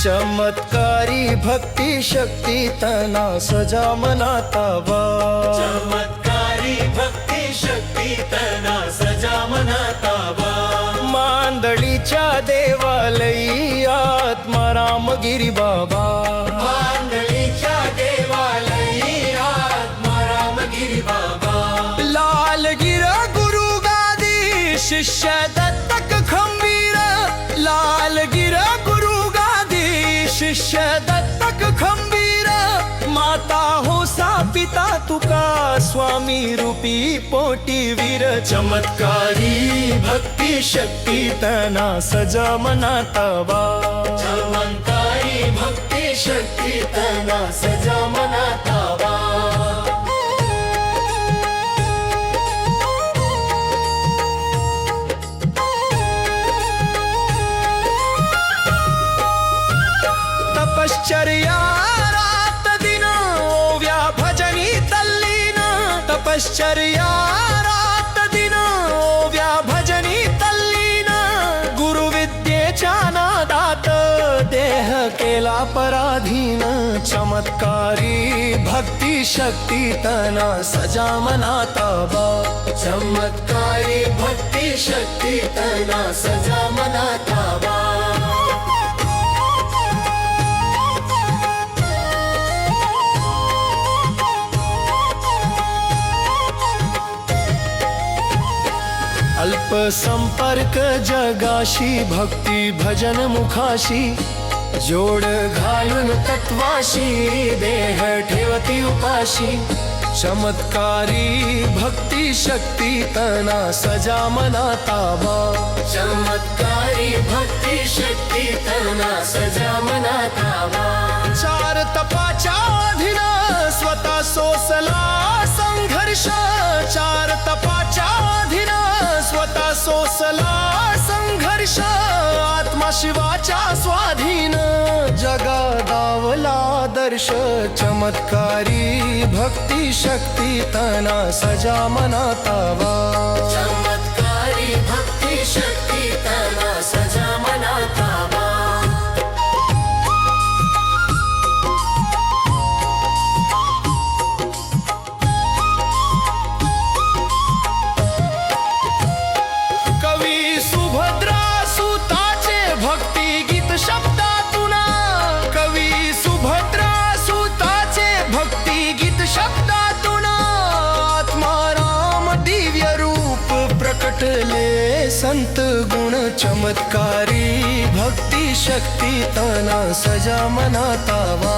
चमत्कारी भक्ती शक्ती तना सजा मनाता वा। चमत्कारी भक्ती शक्ती तना सजा मनाता वा। मांदळीच्या देवालयी आत्मारामगिरी बाबा। मांदळीच्या देवालयी आत्मारामगिरी बाबा। लालगिर गुरु गादी शिष्य दत्तक खंबीर। लालगिर गुरु गादी शिष्य दत्तक खंबीर। माता होसा पिता तुका स्वामी रूपी पोटी वीर। चमत्कारी भक्ती शक्ती तना सजा मनाता वा। चमत्कारी भक्ती शक्ती तना सजा मनाता वा। तपश्चर्या रात दिन ओव्या भजनी तल्लीन। तपश्चर्या रात दिन ओव्या भजनी तल्लीन। गुरुविद्येच्या नादात देह केला पराधीन। चमत्कारी भक्ती शक्ती तना सजा मनाता वा। चमत्कारी भक्ती शक्ती तना सजा मनाता वा। अल्प संपर्क जगाशी भक्ती भजन मुखाशी। जोड घालून तत्वाशी देह ठेवती उपाशी। चमत्कारी भक्ती शक्ती तना सजा मनाता वा। चमत्कारी भक्ती शक्ती तना सजा मनाता वा। चार तपाच्या अधीन स्वतः सोसला संघर्ष। चार तपाच्या अधीन स्वतः सोसला संघर्ष। आत्मा शिवाच्या स्वाधीन जगा दावला दर्श। चमत्कारी भक्ती शक्ती तना सजा मनाता वा। चमत्कारी भक्ती शक्ती तना सजा मनाता वा। कवी सुभद्रा सुताचे भक्ती गीत शब्दातून। कवी सुभद्रा सुताचे भक्ती गीत शब्दातून। आत्माराम दिव्य रूप प्रकटले संत गुण। चमत्कारी भक्ती शक्ती तना सजा मनाता वा।